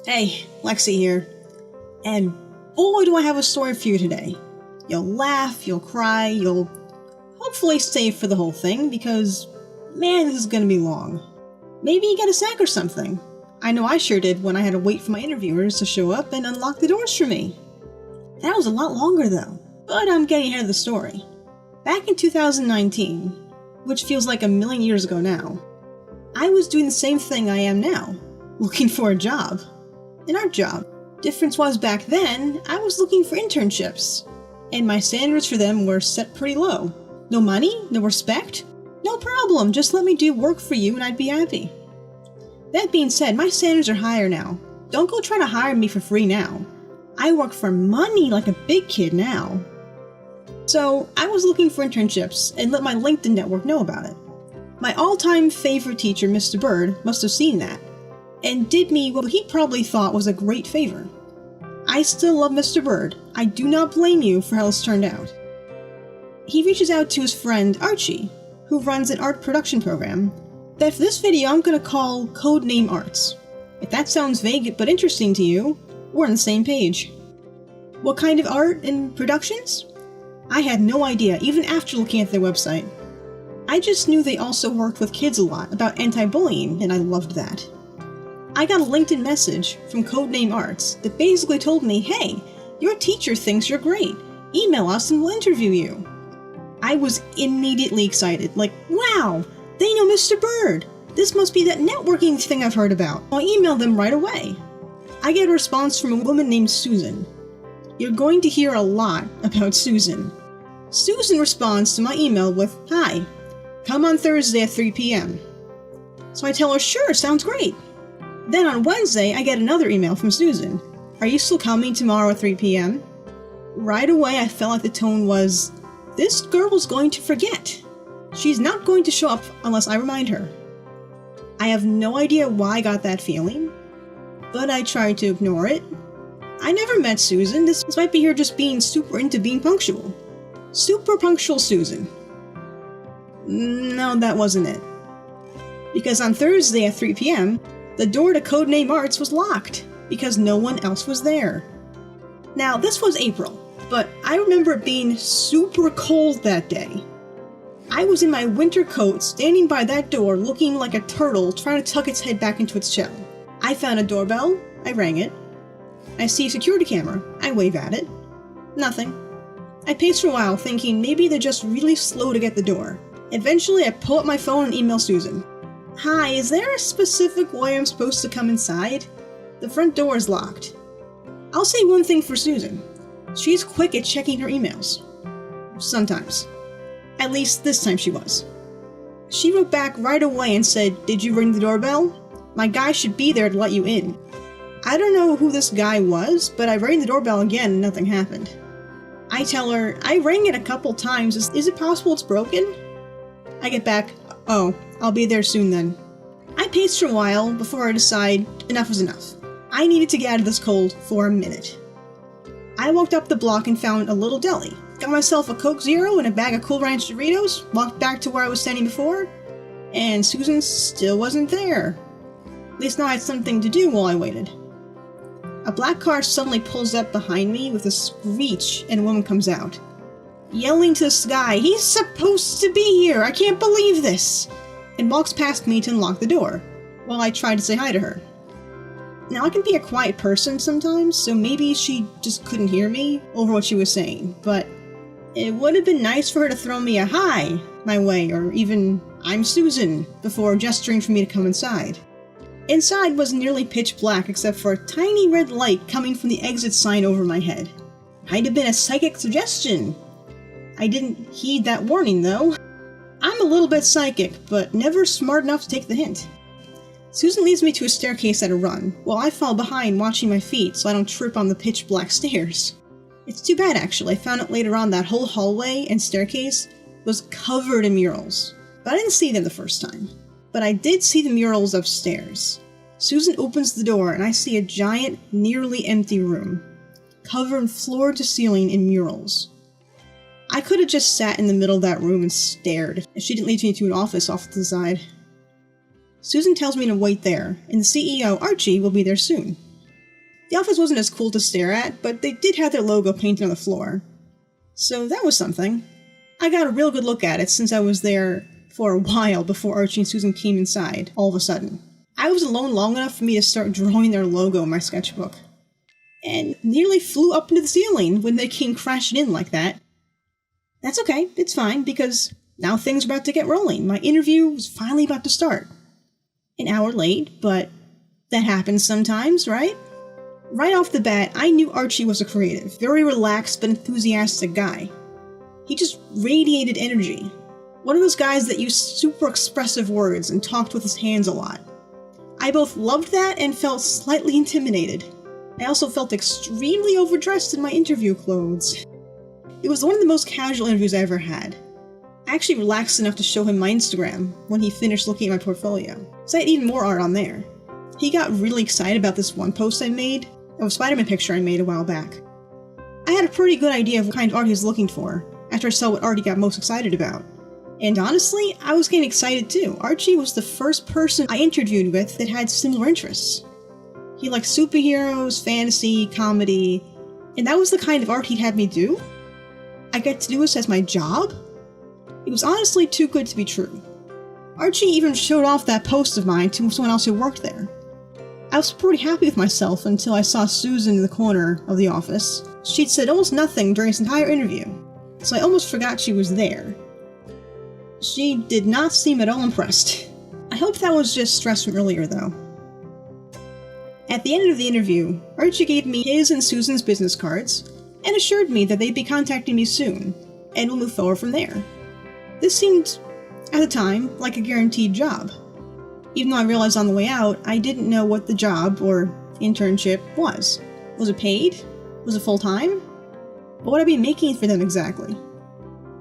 Hey, Lexi here. And boy do I have a story for you today. You'll laugh, you'll cry, you'll hopefully stay for the whole thing because, man, this is gonna be long. Maybe you get a sack or something. I know I sure did when I had to wait for my interviewers to show up and unlock the doors for me. That was a lot longer though, but I'm getting ahead of the story. Back in 2019, which feels like a million years ago now, I was doing the same thing I am now, looking for a job. An art job. Difference was back then, I was looking for internships, and my standards for them were set pretty low. No money, no respect, no problem, just let me do work for you and I'd be happy. That being said, my standards are higher now. Don't go try to hire me for free now. I work for money like a big kid now. So, I was looking for internships and let my LinkedIn network know about it. My all-time favorite teacher, Mr. Bird, must have seen that, and did me what he probably thought was a great favor. I still love Mr. Bird. I do not blame you for how this turned out. He reaches out to his friend Archie, who runs an art production program that for this video I'm gonna call Codename Arts. If that sounds vague but interesting to you, we're on the same page. What kind of art and productions? I had no idea, even after looking at their website. I just knew they also worked with kids a lot about anti-bullying, and I loved that. I got a LinkedIn message from Codename Arts that basically told me, hey, your teacher thinks you're great. Email us and we'll interview you. I was immediately excited, like, wow, they know Mr. Bird. This must be that networking thing I've heard about. I'll email them right away. I get a response from a woman named Susan. You're going to hear a lot about Susan. Susan responds to my email with, hi, come on Thursday at 3 p.m. So I tell her, sure, sounds great. Then on Wednesday, I get another email from Susan. Are you still coming tomorrow at 3 p.m.? Right away, I felt like the tone was, this girl is going to forget. She's not going to show up unless I remind her. I have no idea why I got that feeling, but I tried to ignore it. I never met Susan. This might be her just being super into being punctual. Super punctual Susan. No, that wasn't it. Because on Thursday at 3 p.m., the door to Codename Arts was locked, because no one else was there. Now, this was April, but I remember it being super cold that day. I was in my winter coat, standing by that door looking like a turtle trying to tuck its head back into its shell. I found a doorbell, I rang it. I see a security camera, I wave at it. Nothing. I paced for a while thinking maybe they're just really slow to get the door. Eventually I pull up my phone and email Susan. Hi, is there a specific way I'm supposed to come inside? The front door is locked. I'll say one thing for Susan. She's quick at checking her emails. Sometimes. At least this time she was. She wrote back right away and said, did you ring the doorbell? My guy should be there to let you in. I don't know who this guy was, but I rang the doorbell again and nothing happened. I tell her, I rang it a couple times, is it possible it's broken? I get back, oh, I'll be there soon then. I paced for a while before I decide enough was enough. I needed to get out of this cold for a minute. I walked up the block and found a little deli. Got myself a Coke Zero and a bag of Cool Ranch Doritos, walked back to where I was standing before, and Susan still wasn't there. At least now I had something to do while I waited. A black car suddenly pulls up behind me with a screech and a woman comes out, yelling to the sky, he's supposed to be here, I can't believe this, and walks past me to unlock the door, while I try to say hi to her. Now I can be a quiet person sometimes, so maybe she just couldn't hear me over what she was saying, but it would have been nice for her to throw me a hi my way, or even, I'm Susan, before gesturing for me to come inside. Inside was nearly pitch black except for a tiny red light coming from the exit sign over my head. Might have been a psychic suggestion. I didn't heed that warning though. I'm a little bit psychic, but never smart enough to take the hint. Susan leads me to a staircase at a run, while I fall behind watching my feet so I don't trip on the pitch black stairs. It's too bad actually, I found out later on that whole hallway and staircase was covered in murals. But I didn't see them the first time. But I did see the murals upstairs. Susan opens the door and I see a giant, nearly empty room, covered floor to ceiling in murals. I could have just sat in the middle of that room and stared, if she didn't lead me to an office off to the side. Susan tells me to wait there, and the CEO, Archie, will be there soon. The office wasn't as cool to stare at, but they did have their logo painted on the floor. So that was something. I got a real good look at it since I was there for a while before Archie and Susan came inside, all of a sudden. I was alone long enough for me to start drawing their logo in my sketchbook. And nearly flew up into the ceiling when they came crashing in like that. That's okay, it's fine, because now things are about to get rolling. My interview was finally about to start. An hour late, but that happens sometimes, right? Right off the bat, I knew Archie was a creative, very relaxed but enthusiastic guy. He just radiated energy. One of those guys that used super expressive words and talked with his hands a lot. I both loved that and felt slightly intimidated. I also felt extremely overdressed in my interview clothes. It was one of the most casual interviews I ever had. I actually relaxed enough to show him my Instagram when he finished looking at my portfolio, so I had even more art on there. He got really excited about this one post I made, of a Spider-Man picture I made a while back. I had a pretty good idea of what kind of art he was looking for, after I saw what art he got most excited about. And honestly, I was getting excited too. Archie was the first person I interviewed with that had similar interests. He liked superheroes, fantasy, comedy, and that was the kind of art he'd had me do? I get to do this as my job? It was honestly too good to be true. Archie even showed off that post of mine to someone else who worked there. I was pretty happy with myself until I saw Susan in the corner of the office. She'd said almost nothing during this entire interview, so I almost forgot she was there. She did not seem at all impressed. I hope that was just stress from earlier, though. At the end of the interview, Archie gave me his and Susan's business cards and assured me that they'd be contacting me soon, and we'll move forward from there. This seemed, at the time, like a guaranteed job. Even though I realized on the way out, I didn't know what the job, or internship, was. Was it paid? Was it full-time? What would I be making for them exactly?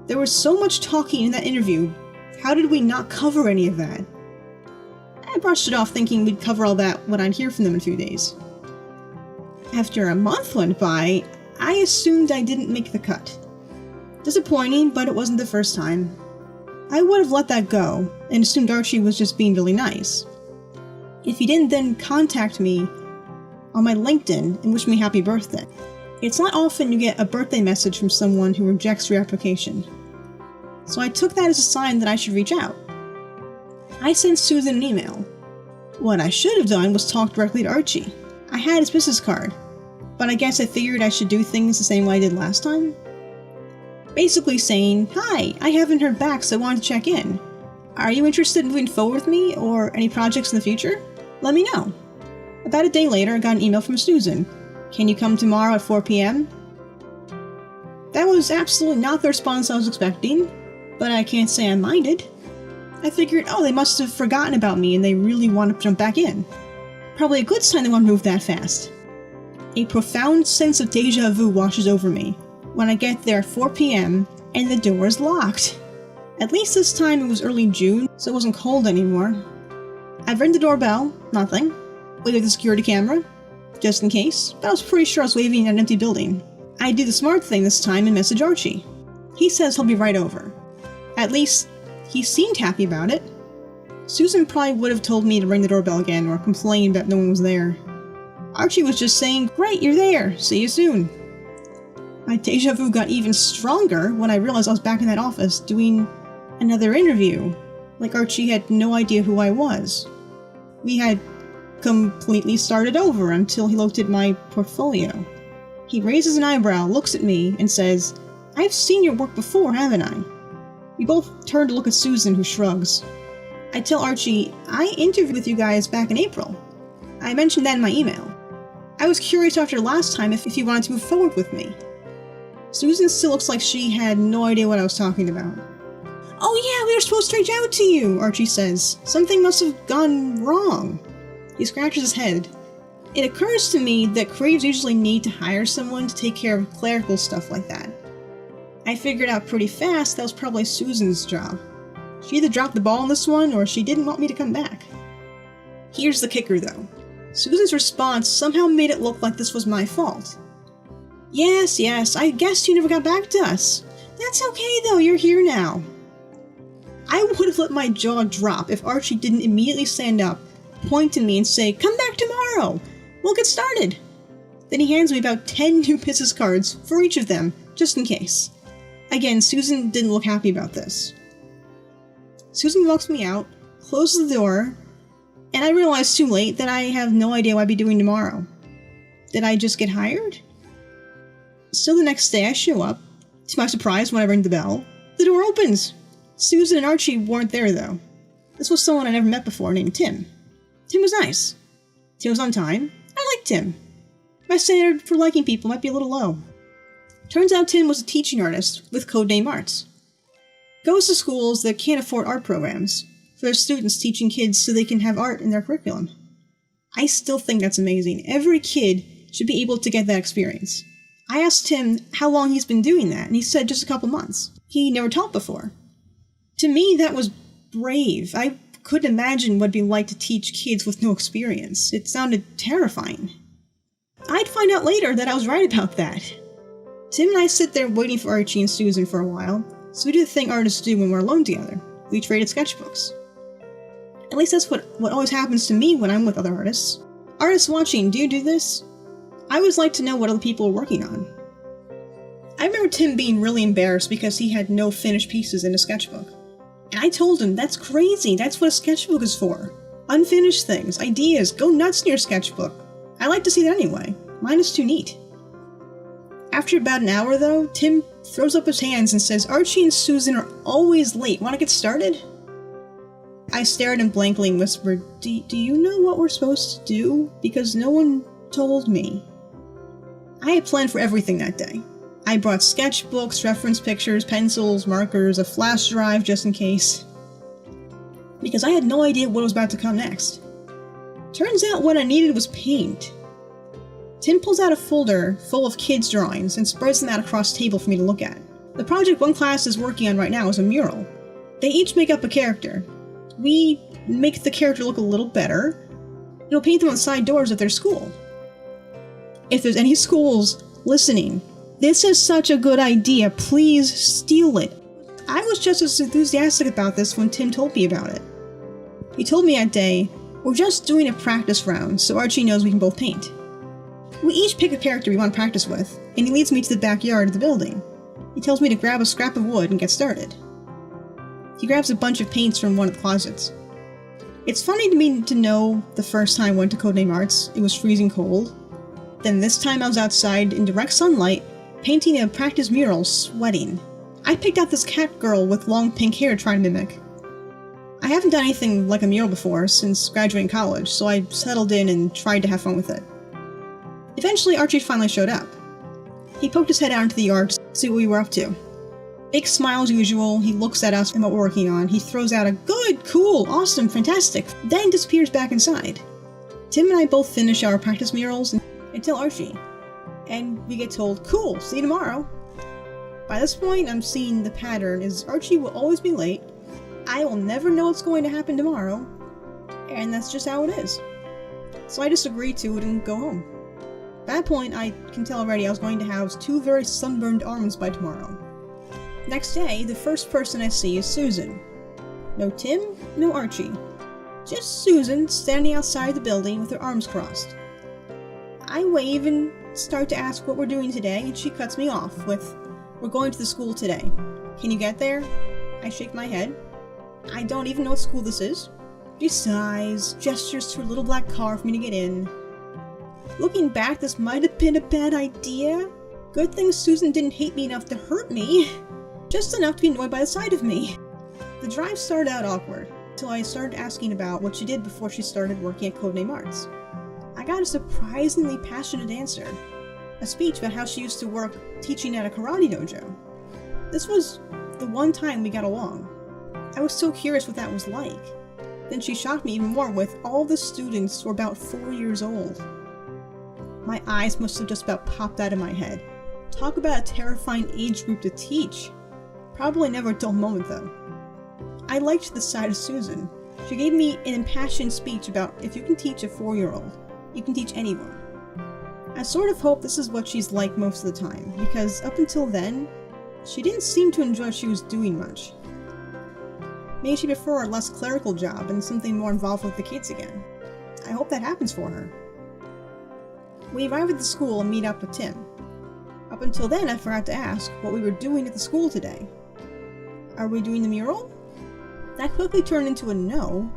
There was so much talking in that interview. How did we not cover any of that? I brushed it off thinking we'd cover all that when I'd hear from them in a few days. After a month went by, I assumed I didn't make the cut. Disappointing, but it wasn't the first time. I would have let that go, and assumed Archie was just being really nice. If he didn't then contact me on my LinkedIn and wish me happy birthday. It's not often you get a birthday message from someone who rejects your application. So I took that as a sign that I should reach out. I sent Susan an email. What I should have done was talk directly to Archie. I had his business card, but I guess I figured I should do things the same way I did last time. Basically saying, "Hi, I haven't heard back, so I wanted to check in. Are you interested in moving forward with me, or any projects in the future? Let me know." About a day later, I got an email from Susan. "Can you come tomorrow at 4 p.m.? That was absolutely not the response I was expecting, but I can't say I minded. I figured, they must have forgotten about me and they really want to jump back in. Probably a good sign they want to move that fast. A profound sense of deja vu washes over me when I get there at 4 p.m. and the door is locked. At least this time it was early June, so it wasn't cold anymore. I've ring the doorbell, nothing. Waited the security camera, just in case, but I was pretty sure I was waving at an empty building. I do the smart thing this time and message Archie. He says he'll be right over. At least, he seemed happy about it. Susan probably would have told me to ring the doorbell again or complain that no one was there. Archie was just saying, "Great, you're there, see you soon." My deja vu got even stronger when I realized I was back in that office doing another interview, like Archie had no idea who I was. We had completely started over until he looked at my portfolio. He raises an eyebrow, looks at me, and says, "I've seen your work before, haven't I?" We both turn to look at Susan, who shrugs. I tell Archie, "I interviewed with you guys back in April. I mentioned that in my email. I was curious after last time if you wanted to move forward with me." Susan still looks like she had no idea what I was talking about. "Oh yeah, we were supposed to reach out to you," Archie says. "Something must have gone wrong." He scratches his head. It occurs to me that creatives usually need to hire someone to take care of clerical stuff like that. I figured out pretty fast that was probably Susan's job. She either dropped the ball on this one, or she didn't want me to come back. Here's the kicker, though. Susan's response somehow made it look like this was my fault. Yes, I guess you never got back to us. That's okay, though, you're here now." I would have let my jaw drop if Archie didn't immediately stand up, point to me, and say, "Come back tomorrow! We'll get started!" Then he hands me about 10 new business cards for each of them, just in case. Again, Susan didn't look happy about this. Susan walks me out, closes the door, and I realize too late that I have no idea what I'd be doing tomorrow. Did I just get hired? So the next day I show up. To my surprise, when I ring the bell, the door opens. Susan and Archie weren't there, though. This was someone I never met before named Tim. Tim was nice. Tim was on time. I liked Tim. My standard for liking people might be a little low. Turns out Tim was a teaching artist with Codename Arts. Goes to schools that can't afford art programs for their students, teaching kids so they can have art in their curriculum. I still think that's amazing. Every kid should be able to get that experience. I asked Tim how long he's been doing that, and he said just a couple months. He never taught before. To me, that was brave. I couldn't imagine what it'd be like to teach kids with no experience. It sounded terrifying. I'd find out later that I was right about that. Tim and I sit there waiting for Archie and Susan for a while, so we do the thing artists do when we're alone together. We traded sketchbooks. At least that's what always happens to me when I'm with other artists. Artists watching, do you do this? I always like to know what other people are working on. I remember Tim being really embarrassed because he had no finished pieces in his sketchbook. And I told him, that's crazy, that's what a sketchbook is for. Unfinished things, ideas, go nuts in your sketchbook. I like to see that anyway. Mine is too neat. After about an hour though, Tim throws up his hands and says, Archie and Susan are always late, wanna get started? I stared at him blankly and whispered, do you know what we're supposed to do? Because no one told me. I had planned for everything that day. I brought sketchbooks, reference pictures, pencils, markers, a flash drive just in case. Because I had no idea what was about to come next. Turns out what I needed was paint. Tim pulls out a folder full of kids' drawings and spreads them out across the table for me to look at. The project one class is working on right now is a mural. They each make up a character. We make the character look a little better, and we'll paint them on the side doors of their school. If there's any schools listening, this is such a good idea, please steal it. I was just as enthusiastic about this when Tim told me about it. He told me that day, we're just doing a practice round so Archie knows we can both paint. We each pick a character we want to practice with, and he leads me to the backyard of the building. He tells me to grab a scrap of wood and get started. He grabs a bunch of paints from one of the closets. It's funny to me to know the first time I went to Codename Arts, it was freezing cold. Then this time I was outside in direct sunlight, painting a practice mural, sweating. I picked out this cat girl with long pink hair to try to mimic. I haven't done anything like a mural before since graduating college, so I settled in and tried to have fun with it. Eventually, Archie finally showed up. He poked his head out into the yard to see what we were up to. Big smile as usual, he looks at us and what we're working on. He throws out a good, cool, awesome, fantastic, then disappears back inside. Tim and I both finish our practice murals and tell Archie. And we get told, cool, see you tomorrow. By this point, I'm seeing the pattern is Archie will always be late, I will never know what's going to happen tomorrow, and that's just how it is. So I just agreed to it and go home. At that point, I can tell already I was going to have 2 very sunburned arms by tomorrow. Next day, the first person I see is Susan. No Tim, no Archie. Just Susan standing outside the building with her arms crossed. I wave and start to ask what we're doing today, and she cuts me off with, we're going to the school today. Can you get there? I shake my head. I don't even know what school this is. She sighs, gestures to her little black car for me to get in. Looking back, this might have been a bad idea. Good thing Susan didn't hate me enough to hurt me. Just enough to be annoyed by the sight of me. The drive started out awkward, until I started asking about what she did before she started working at Codename Arts. I got a surprisingly passionate answer. A speech about how she used to work teaching at a karate dojo. This was the one time we got along. I was so curious what that was like. Then she shocked me even more with all the students were about 4 years old. My eyes must have just about popped out of my head. Talk about a terrifying age group to teach. Probably never a dull moment though. I liked the side of Susan. She gave me an impassioned speech about if you can teach a 4-year-old, you can teach anyone. I sort of hope this is what she's like most of the time, because up until then, she didn't seem to enjoy what she was doing much. Maybe she'd prefer a less clerical job and something more involved with the kids again. I hope that happens for her. We arrive at the school and meet up with Tim. Up until then, I forgot to ask what we were doing at the school today. Are we doing the mural? That quickly turned into a no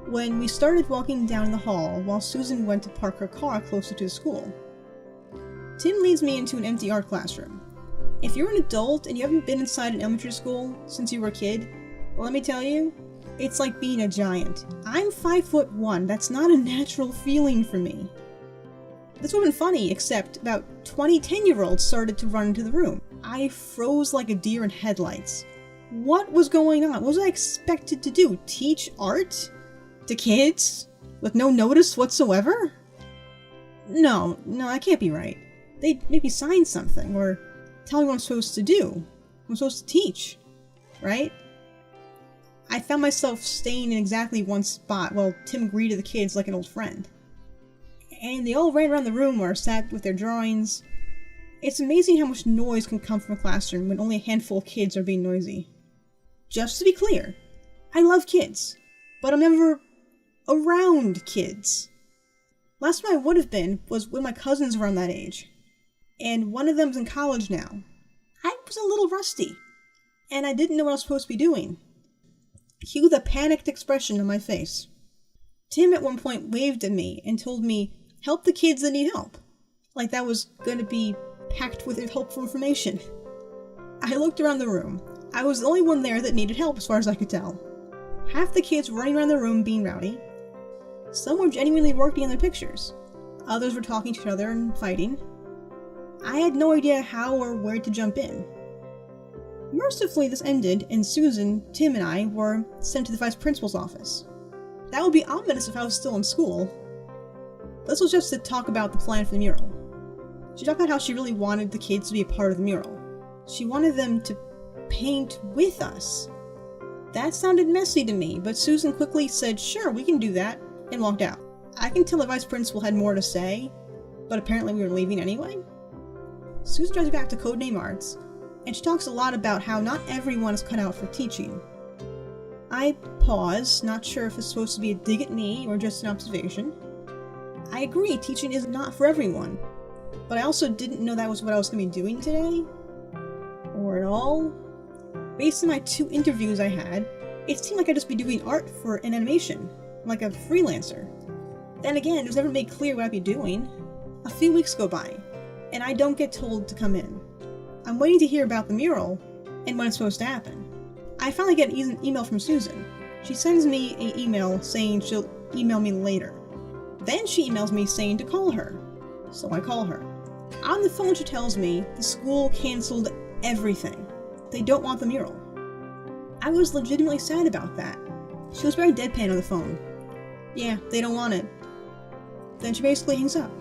when we started walking down the hall while Susan went to park her car closer to the school. Tim leads me into an empty art classroom. If you're an adult and you haven't been inside an elementary school since you were a kid, well, let me tell you, it's like being a giant. I'm 5'1", that's not a natural feeling for me. This would have been funny, except about 20 10-year-olds started to run into the room. I froze like a deer in headlights. What was going on? What was I expected to do? Teach art? To kids? With no notice whatsoever? No, that can't be right. They'd maybe sign something, or tell me what I'm supposed to do. I'm supposed to teach, right? I found myself staying in exactly one spot while Tim greeted the kids like an old friend. And they all ran around the room or sat with their drawings. It's amazing how much noise can come from a classroom when only a handful of kids are being noisy. Just to be clear, I love kids, but I'm never around kids. Last time I would have been was when my cousins were around that age, and one of them's in college now. I was a little rusty, and I didn't know what I was supposed to be doing. Cue the panicked expression on my face. Tim at one point waved at me and told me, "Help the kids that need help." Like that was going to be packed with helpful information. I looked around the room. I was the only one there that needed help as far as I could tell. Half the kids running around the room being rowdy. Some were genuinely working on their pictures. Others were talking to each other and fighting. I had no idea how or where to jump in. Mercifully, this ended, and Susan, Tim, and I were sent to the vice principal's office. That would be ominous if I was still in school. This was just to talk about the plan for the mural. She talked about how she really wanted the kids to be a part of the mural. She wanted them to paint with us. That sounded messy to me, but Susan quickly said, "Sure, we can do that," and walked out. I can tell the vice principal had more to say, but apparently we were leaving anyway. Susan drives back to Codename Arts, and she talks a lot about how not everyone is cut out for teaching. I pause, not sure if it's supposed to be a dig at me or just an observation. I agree, teaching is not for everyone, but I also didn't know that was what I was going to be doing today, or at all. Based on my 2 interviews I had, it seemed like I'd just be doing art for an animation, like a freelancer. Then again, it was never made clear what I'd be doing. A few weeks go by, and I don't get told to come in. I'm waiting to hear about the mural and when it's supposed to happen. I finally get an email from Susan. She sends me an email saying she'll email me later. Then she emails me saying to call her. So I call her. On the phone she tells me the school canceled everything. They don't want the mural. I was legitimately sad about that. She was very deadpan on the phone. Yeah, they don't want it. Then she basically hangs up.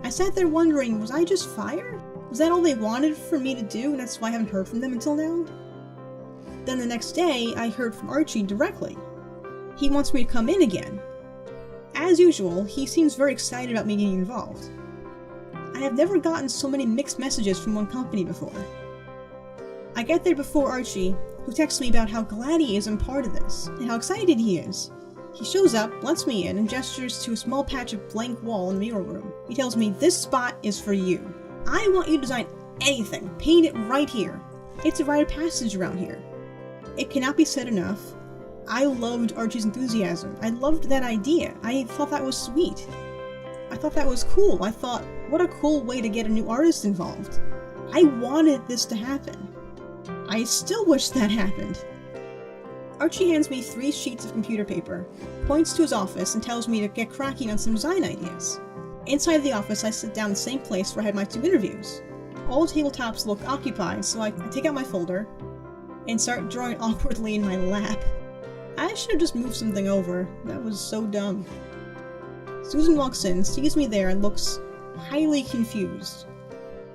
I sat there wondering, was I just fired? Was that all they wanted for me to do, and that's why I haven't heard from them until now? Then the next day, I heard from Archie directly. He wants me to come in again. As usual, he seems very excited about me getting involved. I have never gotten so many mixed messages from one company before. I get there before Archie, who texts me about how glad he is I'm part of this, and how excited he is. He shows up, lets me in, and gestures to a small patch of blank wall in the mural room. He tells me, "This spot is for you. I want you to design anything. Paint it right here. It's a rite of passage around here." It cannot be said enough. I loved Archie's enthusiasm. I loved that idea. I thought that was sweet. I thought that was cool. I thought, what a cool way to get a new artist involved. I wanted this to happen. I still wish that happened. Archie hands me 3 sheets of computer paper, points to his office, and tells me to get cracking on some design ideas. Inside the office, I sit down in the same place where I had my 2 interviews. All tabletops look occupied, so I take out my folder and start drawing awkwardly in my lap. I should have just moved something over. That was so dumb. Susan walks in, sees me there, and looks highly confused.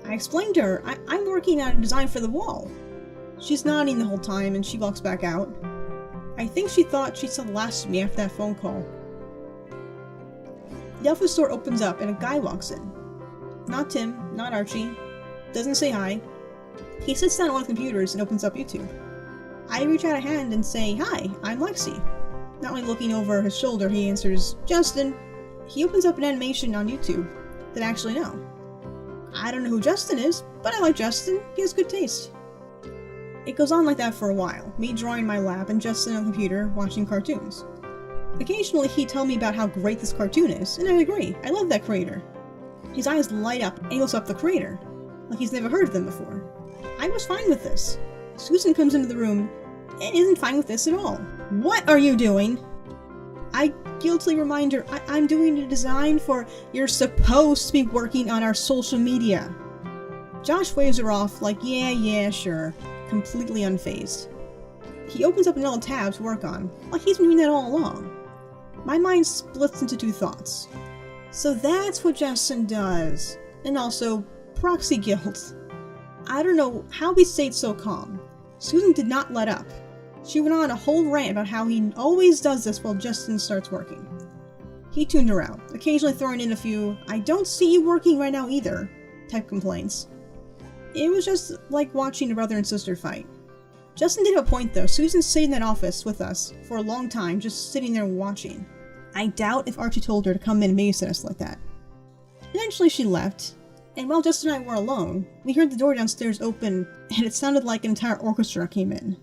I explained to her, I'm working on a design for the wall. She's nodding the whole time, and she walks back out. I think she thought she saw the last of me after that phone call. The office door opens up, and a guy walks in. Not Tim, not Archie. Doesn't say hi. He sits down at one of the computers and opens up YouTube. I reach out a hand and say, "Hi, I'm Lexi." Not only looking over his shoulder, he answers, "Justin." He opens up an animation on YouTube that actually know. I don't know who Justin is, but I like Justin. He has good taste. It goes on like that for a while, me drawing in my lab and Justin on the computer watching cartoons. Occasionally he'd tell me about how great this cartoon is, and I'd agree. I love that creator. His eyes light up and he looks up the creator, like he's never heard of them before. I was fine with this. Susan comes into the room and isn't fine with this at all. What are you doing? I guiltily remind her, I'm doing a design for you're supposed to be working on our social media. Josh waves her off like, yeah, sure, completely unfazed. He opens up another tab to work on, like he's been doing that all along. My mind splits into two thoughts. So that's what Justin does. And also, proxy guilt. I don't know how he stayed so calm. Susan did not let up. She went on a whole rant about how he always does this while Justin starts working. He tuned her out, occasionally throwing in a few, I don't see you working right now either, type complaints. It was just like watching a brother and sister fight. Justin did have a point though. Susan stayed in that office with us for a long time, just sitting there watching. I doubt if Archie told her to come in and babysit us like that. Eventually she left, and while Justin and I were alone, we heard the door downstairs open, and it sounded like an entire orchestra came in.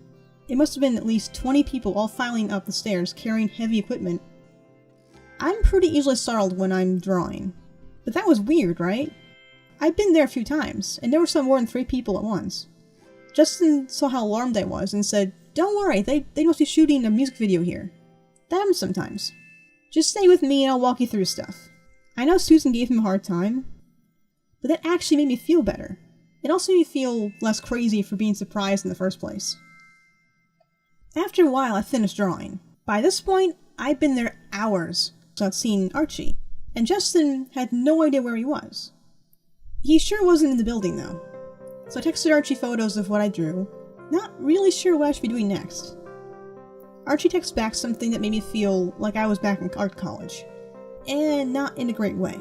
It must have been at least 20 people all filing up the stairs carrying heavy equipment. I'm pretty easily startled when I'm drawing. But that was weird, right? I'd been there a few times, and there were some more than 3 people at once. Justin saw how alarmed I was and said, don't worry, they must be shooting a music video here. That happens sometimes. Just stay with me and I'll walk you through stuff. I know Susan gave him a hard time, but that actually made me feel better. It also made me feel less crazy for being surprised in the first place. After a while, I finished drawing. By this point, I'd been there hours without seeing Archie, and Justin had no idea where he was. He sure wasn't in the building, though. So I texted Archie photos of what I drew, not really sure what I should be doing next. Archie texted back something that made me feel like I was back in art college, and not in a great way.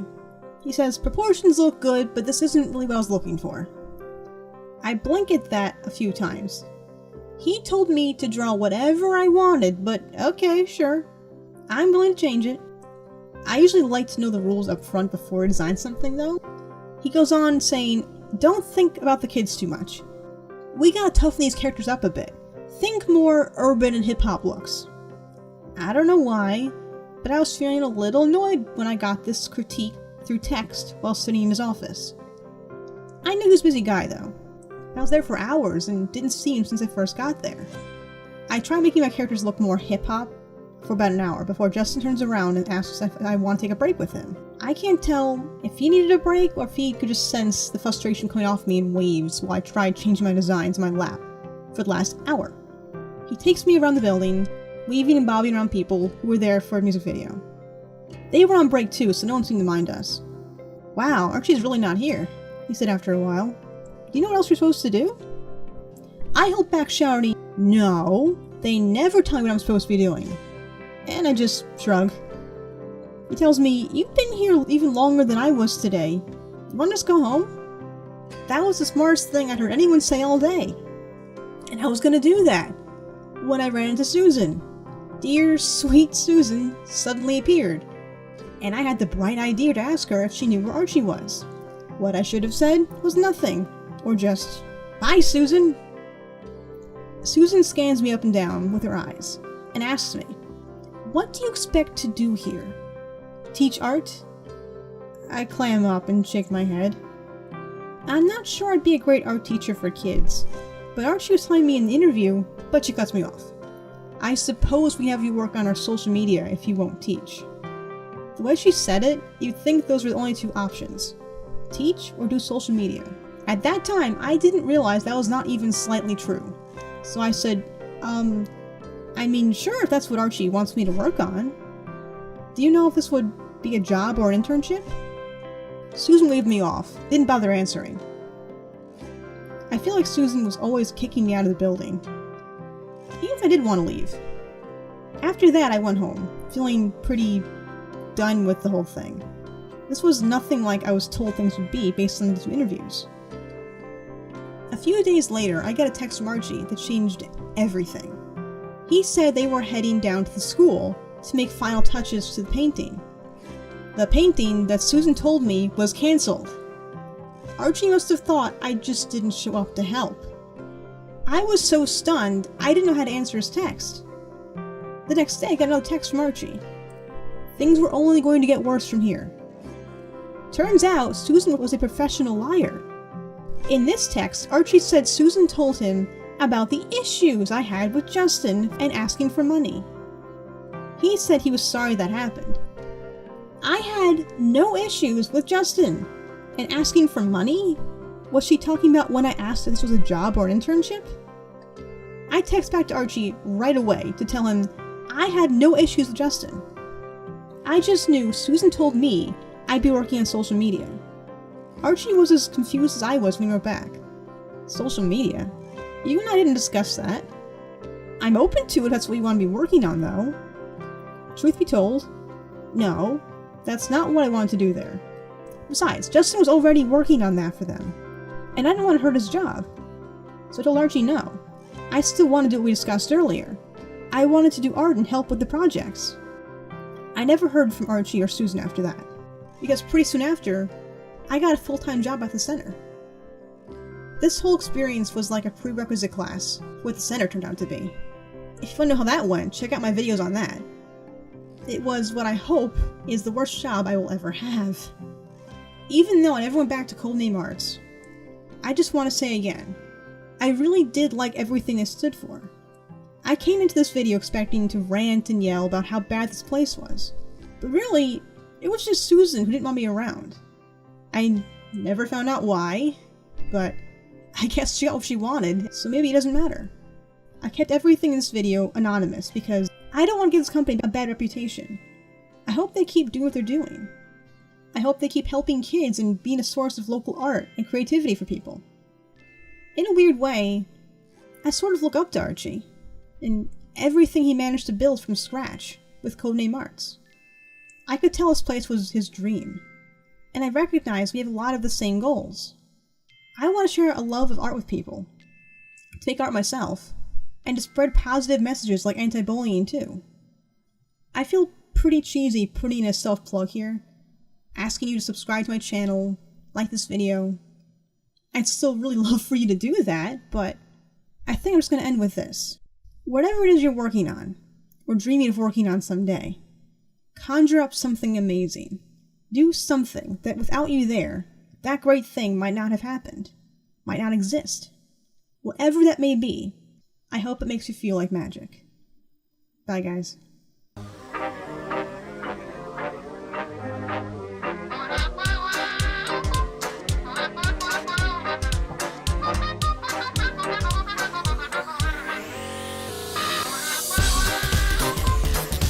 He says, proportions look good, but this isn't really what I was looking for. I blinked at that a few times. He told me to draw whatever I wanted, but okay, sure. I'm willing to change it. I usually like to know the rules up front before I design something, though. He goes on saying, don't think about the kids too much. We gotta toughen these characters up a bit. Think more urban and hip-hop looks. I don't know why, but I was feeling a little annoyed when I got this critique through text while sitting in his office. I knew he was a busy guy, though. I was there for hours and didn't see him since I first got there. I tried making my characters look more hip-hop for about an hour before Justin turns around and asks if I want to take a break with him. I can't tell if he needed a break or if he could just sense the frustration coming off me in waves while I tried changing my designs in my lap for the last hour. He takes me around the building, weaving and bobbing around people who were there for a music video. They were on break too, so no one seemed to mind us. Wow, Archie's really not here, he said after a while. Do you know what else you're supposed to do? I held back shouting, no, they never tell me what I'm supposed to be doing. And I just shrug. He tells me, you've been here even longer than I was today. You want to just go home? That was the smartest thing I'd heard anyone say all day. And I was gonna do that when I ran into Susan. Dear, sweet Susan suddenly appeared. And I had the bright idea to ask her if she knew where Archie was. What I should have said was nothing. Or just, bye, Susan. Susan scans me up and down with her eyes and asks me, what do you expect to do here? Teach art? I clam up and shake my head. I'm not sure I'd be a great art teacher for kids, but Archie was telling me in the interview, but she cuts me off. I suppose we have you work on our social media if you won't teach. The way she said it, you'd think those were the only 2 options. Teach or do social media. At that time, I didn't realize that was not even slightly true. So I said, I mean, sure, if that's what Archie wants me to work on. Do you know if this would be a job or an internship? Susan waved me off, didn't bother answering. I feel like Susan was always kicking me out of the building, even if I did want to leave. After that, I went home, feeling pretty done with the whole thing. This was nothing like I was told things would be based on the 2 interviews. A few days later, I got a text from Archie that changed everything. He said they were heading down to the school to make final touches to the painting. The painting that Susan told me was cancelled. Archie must have thought I just didn't show up to help. I was so stunned, I didn't know how to answer his text. The next day, I got another text from Archie. Things were only going to get worse from here. Turns out, Susan was a professional liar. In this text, Archie said Susan told him about the issues I had with Justin and asking for money. He said he was sorry that happened. I had no issues with Justin. And asking for money? Was she talking about when I asked if this was a job or an internship? I text back to Archie right away to tell him I had no issues with Justin. I just knew Susan told me I'd be working on social media. Archie was as confused as I was when he wrote back. Social media? You and I didn't discuss that. I'm open to it if that's what you want to be working on, though. Truth be told, no, that's not what I wanted to do there. Besides, Justin was already working on that for them, and I didn't want to hurt his job. So I told Archie no. I still want to do what we discussed earlier. I wanted to do art and help with the projects. I never heard from Archie or Susan after that, because pretty soon after, I got a full-time job at the center. This whole experience was like a prerequisite class, what the center turned out to be. If you want to know how that went, check out my videos on that. It was what I hope is the worst job I will ever have. Even though I never went back to Codename Arts, I just want to say again, I really did like everything they stood for. I came into this video expecting to rant and yell about how bad this place was, but really, it was just Susan who didn't want me around. I never found out why, but I guess she got what she wanted, so maybe it doesn't matter. I kept everything in this video anonymous because I don't want to give this company a bad reputation. I hope they keep doing what they're doing. I hope they keep helping kids and being a source of local art and creativity for people. In a weird way, I sort of look up to Archie, and everything he managed to build from scratch with Codename Arts. I could tell this place was his dream, and I recognize we have a lot of the same goals. I want to share a love of art with people, to make art myself, and to spread positive messages like anti-bullying too. I feel pretty cheesy putting in a self-plug here, asking you to subscribe to my channel, like this video. I'd still really love for you to do that, but I think I'm just going to end with this. Whatever it is you're working on, or dreaming of working on someday, conjure up something amazing. Do something that without you there, that great thing might not have happened, might not exist. Whatever that may be, I hope it makes you feel like magic. Bye, guys.